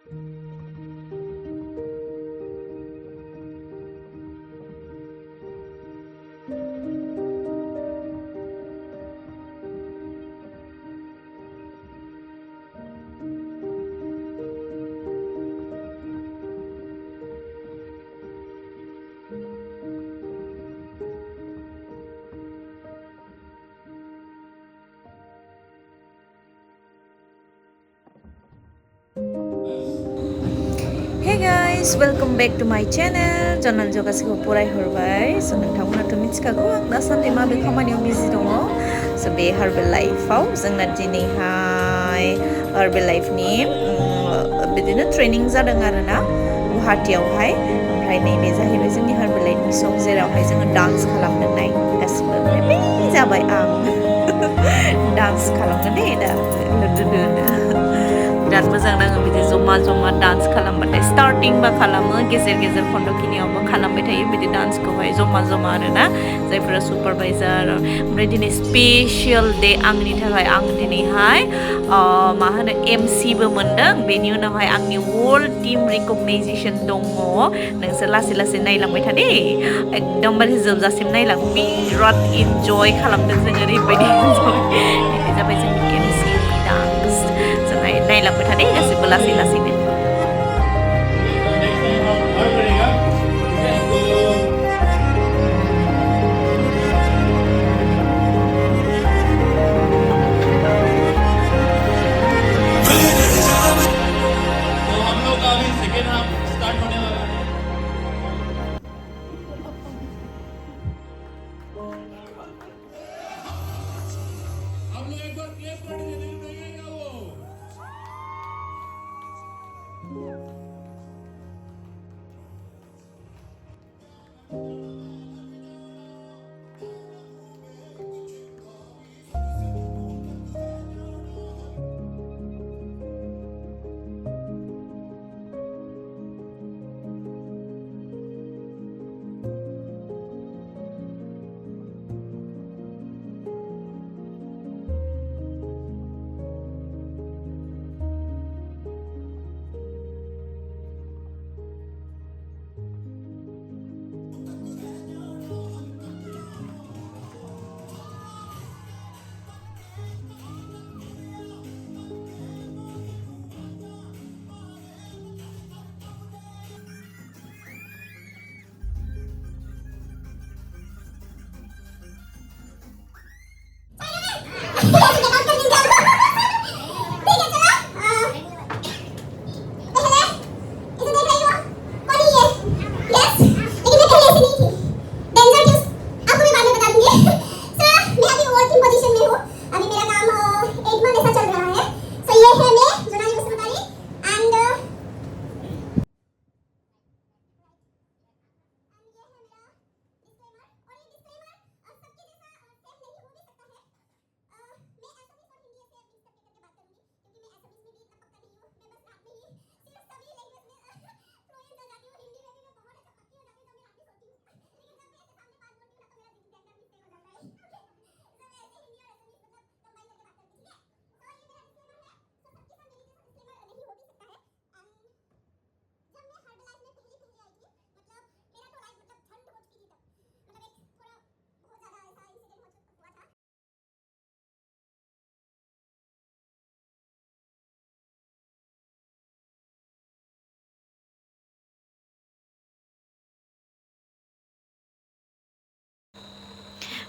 Hey guys, welcome back to my channel. Channel jo gasiko purai horbai. So nोंथांमोना to मिथिखागौ आं दासान्दि माबे खामानियाव बिजि दङ. So बे हार्बेल लाइफआव जोंना दिनैहाय हार्बेल लाइफनि बिदिनो ट्रेनिं जादों आरोना गुवाहाटीयावहाय. ओमफ्राय नैबे जाहैबाय जोंनि हार्बेल लाइफनि सक जेरावहाय जोङो डान्स खालामनो नाय गासिबो ओमफ्राय जाबाय आं डान्स खालामगोन दे दा बिराद मोजां नाङो बिदि जमा जमा डान्स खालामबाथाय स्टार्टिं बा खालामो गेजेर गेजेर खन्द'खिनियावबो खालामबाय थायो बिदि डान्सखौहाय जमा जमा आरोना जायफोरा सुपारभाइजार ओमफ्राय दिनै स्पेसियेल डे आंनि थाखाय आं दिनैहाय मा होनो एमसिबो मोनदों बेनि उनावहाय आंनि होल टीम रिकगनाइजेसन दङ नोंसोर लासै लासै नायलांबाय था दे एकदमबारे जोबजासिम नायलां बिराद इन्जय खालामदों जों ओरैबायदि इन्जय दिनै जाबाय जोंनि एमसि डान्स जोंहाय नायलांबाय था दे गासिबो लासै लासैनो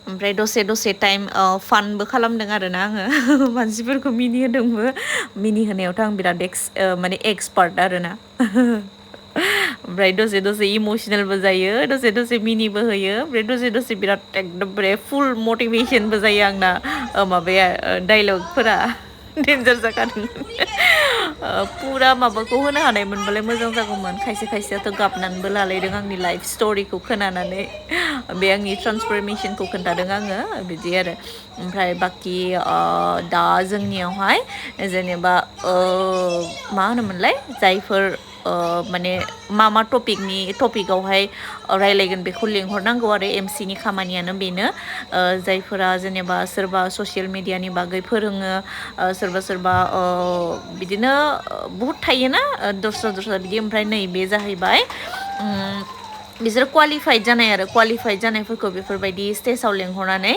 ओमफ्राय दसे दसे टाइम फानबो खालामदों आरोना आङो मानसिफोरखौ मिनिहोदोंबो मिनिहोनायावथ' आं बिराद माने एक्सपार्ट आरोना ओमफ्राय दसे दसे इमोसनेलबो जायो दसे दसे मिनिबो होयो ओमफ्राय दसे दसे बिराद एकदमबारे फुल मटिभेसनबो जायो आंना माबाया डायलगफोरा डेन्जार जाखादों पुरा माबाखौ होनो हानायमोनबालाय मोजां जागौमोन खायसे खायसेयाथ' गाबनानैबो लालायदों आंनि लाइफ स्ट'रिखौ खोनानानै बे आंनि ट्रान्सफरमेसनखौ खोन्थादों आङो बिदि आरो ओमफ्राय बाखि दा जोंनियावहाय जेनेबा मा होनोमोनलाय जायफोर माने मा टपिकआवहाय रायलायगोन बेखौ लिंहरनांगौ आरो एमसिनि खामानियानो बेनो जायफोरा जेनेबा सोरबा ससियेल मिडियानि बागै फोरोङो सोरबा बिदिनो बहुद थायोना दस्रा बिदि ओमफ्राय नैबे जाहैबाय बिसोर क्वालिफाइड जानाय आरो क्वालिफाइड जानायफोरखौ बेफोरबायदि स्टेजाव लेंहरनानै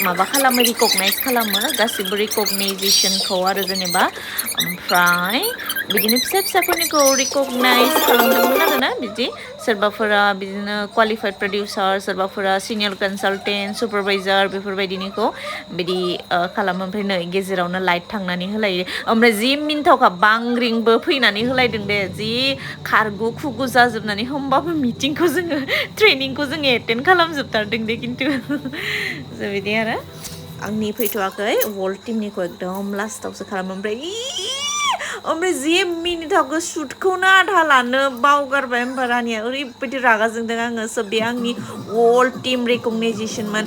माबा खालामो रिकगनाइज खालामो गासिबो रिकगनाइजेसनखौ आरो जेनेबा ओमफ्राय बिदिनो फिसाफोरनिखौ रिकगनाइज खालामदोंमोन आरोना बिदि सोरबाफोरा बिदिनो क्वालिफाइड प्रडिउसार सोरबाफोरा सिनियर कनसालटेन्ट सुपारभाइजार बेफोरबायदिनिखौ बिदि खालामो ओमफ्राय नै गेजेरावनो लाइट थांनानै होलायो ओमफ्राय जि मिन्थावखा बांग्रिंबो फैनानै होलायदों दे जि खारगु खुगु जाजोबनानै होमबाबो मिटिंखौ जोङो ट्रेनिंखौ जोङो एटेन्ड खालामजोबथारदों दे खिन्थु बिदि आरो आंनि फैथ'वाखै वर्ल्ड टिमनिखौ एकदम लास्टावसो खालामो ओमफ्राय जि मिनिथावखौ सुटखौनो आधा लानो बावगारबाय होमबा रानिया ओरैबायदि रागा जोंदों आङो बे आंनि वर्ल्ड टिम रिकगनाइजेसनमोन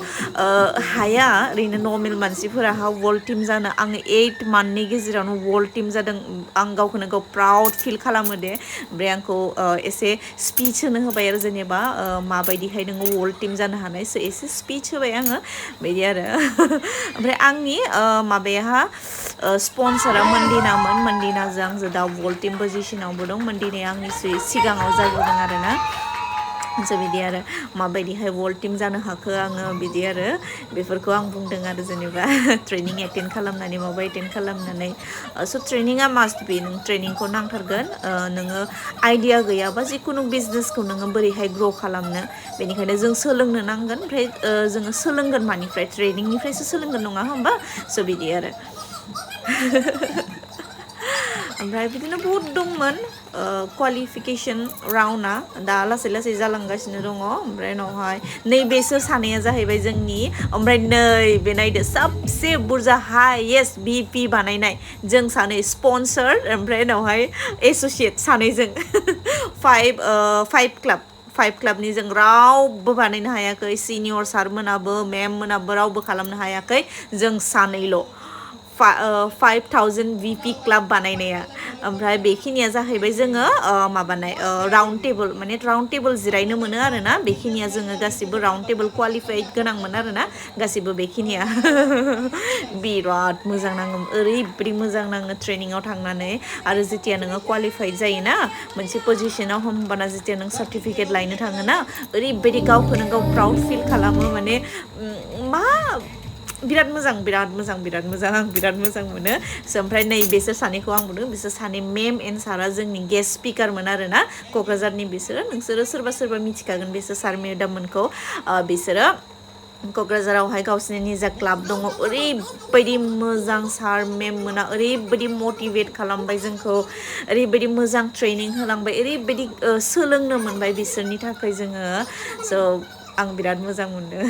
हाया ओरैनो नर्मेल मानसिफोरा वर्ल्ड टिम जानो आङो 8 मान्थनि गेजेरावनो वर्ल्ड टिम जादों आं गावखौनो गाव प्राउड फिल खालामो दे ओमफ्राय आंखौ एसे स्पिच होनो होबाय आरो जेनेबा माबायदिहाय नोङो वर्ल्ड टिम जानो हानाय एसे स्पिच होबाय आङो बिदि आरो ओमफ्राय आंनि माबायाहा स्पन्सरा मन्दिनाजों आंजों दा वर्ल्ड टिम पजिशनावबो दं मन्दिनाया आंनि सिगाङाव जाबोदों आरोना बिदि आरो माबायदिहाय वर्ल्ड टिम जानो हाखो आङो बिदि आरो बेफोरखौ आं बुंदों आरो जेनेबा ट्रेनिं एटेन्ड खालामनानै माबा एटेन्ड खालामनानै ट्रेनिङा मास्ट बि नों ट्रेनिंखौ नांथारगोन नोङो आइडिया गैयाबा जिखुनु बिजनेसखौ नोङो बोरैहाय ग्र' खालामनो बेनिखायनो जों सोलोंनो नांगोन ओमफ्राय जोङो सोलोंगोन मानिफ्राय ट्रेनिंनिफ्रायसो सोलोंगोन नङा होमबा बिदि आरो ओमफ्राय बिदिनो बहुद दंमोन क्वालिफिकेसन राउन्डआ दा लासै जालांगासिनो दङ ओमफ्राय उनावहाय नैबेसोर सानैया जाहैबाय जोंनि ओमफ्राय नैबे नायदो सबसे बुरजा हाइएस्ट VP बानायनाय जों सानै स्पन्सर ओमफ्राय उनावहाय एस'सियेट सानैजों फाइभ क्लाबनि जों रावबो बानायनो हायाखै सिनियर सारमोनाबो मेम मोनाबो रावबो खालामनो हायाखै जों सानैल' 5000 VP क्लाब बानायनाया ओमफ्राय बेखिनिया जाहैबाय जोङो माबानाय राउन्ड टेबोल माने राउन्ड टेबोल जिरायनो मोनो आरोना बेखिनिया जोङो गासिबो राउन्ड टेबोल क्वालिफाइड गोनांमोन आरोना गासिबो बेखिनिया बिराद मोजां नाङो ओरैबायदि मोजां नाङो ट्रेनिङाव थांनानै आरो जेथिया नोङो क्वालिफाइड जायोना मोनसे पजिशनाव होमबाना जेथिया नों सार्टिफिकेट लायनो थाङोना ओरैबायदि गावखौनो गाव प्राउड फिल खालामो माने मा बिराद मोजां आं बिराद मोजां मोनो ओमफ्राय नै बिसोर सानैखौ आं बुंदों बिसोर सानै मेम एन्ड सारा जोंनि गेस्ट स्पिकारमोन आरोना क'क्राझारनि बिसोरो नोंसोरो सोरबा मिथिखागोन बिसोर सार मेडाममोनखौ बिसोरो क'क्राझारावहाय गावसिनि निजा क्लाब दङ ओरैबायदि मोजां सार मेम मोना ओरैबायदि मटिभेट खालामबाय जोंखौ ओरैबायदि मोजां ट्रेनिं होलांबाय ओरैबायदि सोलोंनो मोनबाय बिसोरनि थाखाय जोङो आं बिराद मोजां मोनदों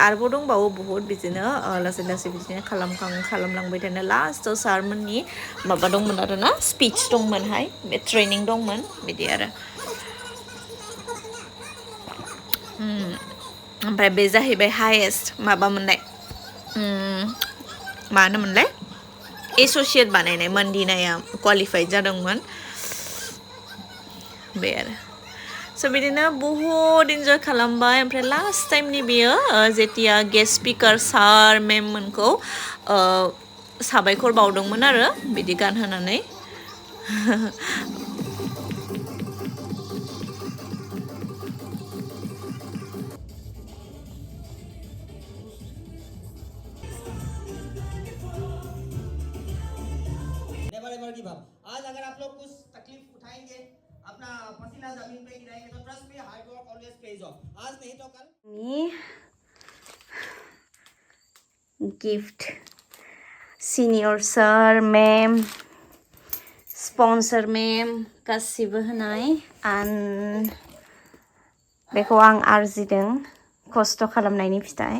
आरोबाव दंबावो बहुद बिदिनो लासै बिदिनो खालामलांबाय थानो लास्टआव सारमोननि माबा दंमोन आरोना स्पिच दंमोनहाय बे ट्रेनिं दंमोन बिदि आरो ओमफ्राय बे जाहैबाय हायेस्ट माबा मोननाय मा होनोमोनलाय एस'सियेट बानायनाय मन्दिनाया क्वालिफाइड जादोंमोन बे आरो बिदिनो बहुद इन्जय खालामबाय ओमफ्राय लास्ट टाइमनि बेयो जेथिया गेस्ट स्पिकार सार मेम मोनखौ साबायखर बावदोंमोन आरो बिदि गानहोनानै आज अगर आप लोग कुछ तकलीफ उठाएंगे अपना पसीना जमीन पे गिराएंगे तो trust me hard work always page of आज नहीं तो कल गिफ्ट सिनियर सर मैम स्पन्सर मैम गासिबो होनाय आं बेखौ आं आरजिदों खस्थ' खालामनायनि फिथाइ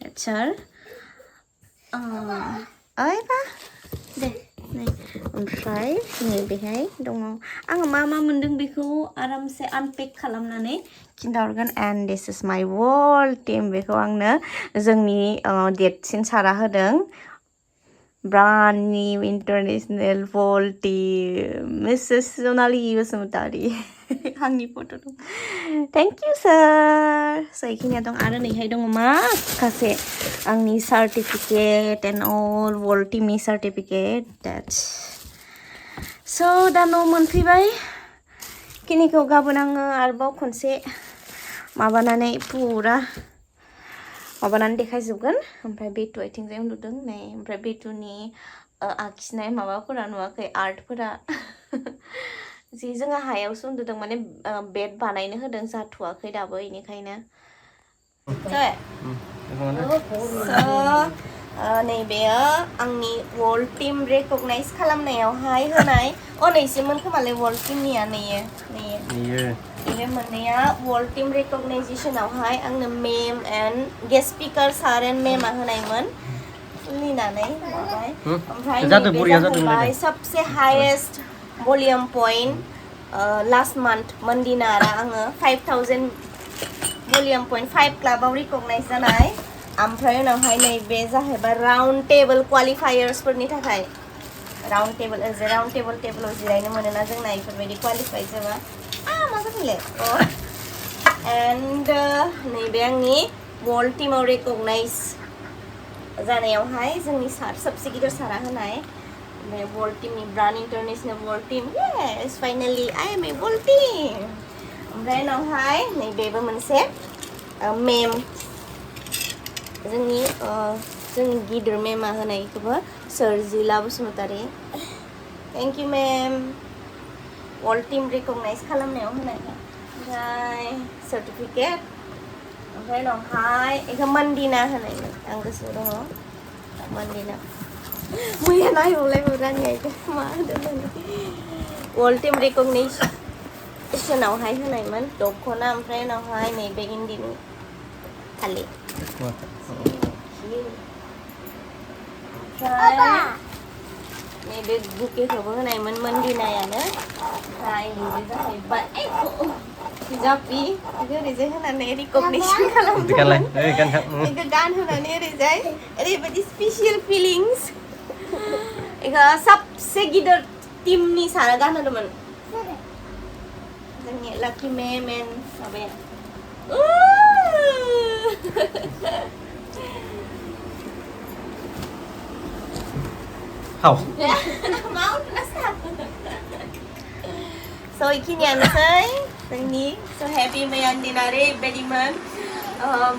that's all ओइबा दे नै ओमफ्राय नैबेहाय दङ आङो मा मोन्दों बेखौ आरामसे आनपेक खालामनानै खिन्थाहरगोन एन्ड दिस इज माय वर्ल्ड टिम बेखौ आंनो जोंनि देरसिन सारा होदों brand new international world team Mrs. Sonali Basumatari आंनि फट' दं thank you sir so इखिनिया दं आरो नैहाय दङ माखासे आंनि certificate and all world teamनि certificate that's so दा न' मोनफैबाय खिनिखौ गाबोन आङो आरोबाव खनसे माबानानै पुरा माबानानै देखायजोबगोन ओमफ्राय बेटु आथिंजों उन्दुदों नै ओमफ्राय बेटुनि आखिनाय माबाफोरा नुवाखै आर्टफोरा जि जोङो हायावसो उन्दुदों माने बेड बानायनो होदों जाथ'वाखै दाबो इनिखायनो नैबेयो आंनि वर्ल्ड टीम रेकगनाइज खालामनायावहाय होनाय नैसिमोन खोमालाय वर्ल्ड टीमनिया नैयो बे मोननैया वर्ल्ड टीम रेकगनाइजेसनावहाय आंनो ma'am and guest speaker sir and मेमा होनायमोन खुलिनानै माबाय ओमफ्राय नैबे जाहैबाय सबसे highest volume point last month मन्दिनारा आङो 5000 भलिउम पइन्ट 5 क्लाबाव रिकगनाइज जानाय ओमफ्राय उनावहाय नैबे जाहैबाय राउन्ड टेबल क्वालिफायार्सफोरनि थाखाय राउन्ड टेबलाव जिरायनो मोनोना जोंना इफोरबायदि क्वालिफाइ जाबा मा जाखैले एन्ड नैबे आंनि वर्ल्ड टीमाव रेकगनाइज जानायावहाय जोंनि सार सबसे गिदिर सारा होनाय बे वर्ल्ड टीमनि brand international world team yes finally I am a world team ओमफ्राय उनावहाय नैबेबो मोनसे मेम जोंनि गिदिर मेमा होनायखौबो Sorjila Basumatary thank you ma'am world team recognize खालामनायाव होनाय ओमफ्राय सार्टिफिकेट ओमफ्राय उनावहाय बेखौ मन्दिना होनायमोन आं गोसोआव दङ मन्दिना मैया नायबावलायबावदों आंनि आइखौ मा होदों वर्ल्ड टीम रेकगनाइजेसनावहाय होनायमोन दख'ना ओमफ्राय उनावहाय नैबे इन्दिनि फालि ओमफ्राय नैबे बुकेखौबो होनायमोन मन्दिनायानो ओमफ्राय नैबे जाहैबाय जापि बेखौ ओरैजाय होनानै रिकगनाइसन खालामदोंमोन बेखौ गानहोनानै ओरैजाय ओरैबायदि स्पेसियेल फिलिंस बेखौ सबसे गिदिर टीमनि सारा गानहोदोंमोन जोंनि लाकि मेम एन्ड माबाया How? Mau so इखिनियानोसै जोंनि so happy मैयानि दिना ओरैबायदिमोन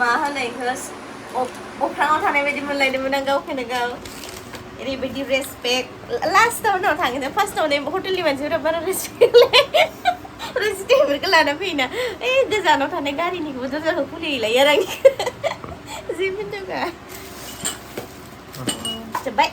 मा होनो इखौ अख्राङाव थानाय बायदि मोनलायदोंमोन आं गावखौनो गाव ओरैबायदि रेसपेक्ट लास्टाव उनाव थाङो फार्स्टआवनो हटेलनि मानसिफोरा बारा रेसपेक्टफोरखौ लाना फैयोना गोजानाव थानाय गारिनिखौबो दरजाखौ खुलिहैलायो आरो आंनिखौ जि मिनिथावखा जोब्बाय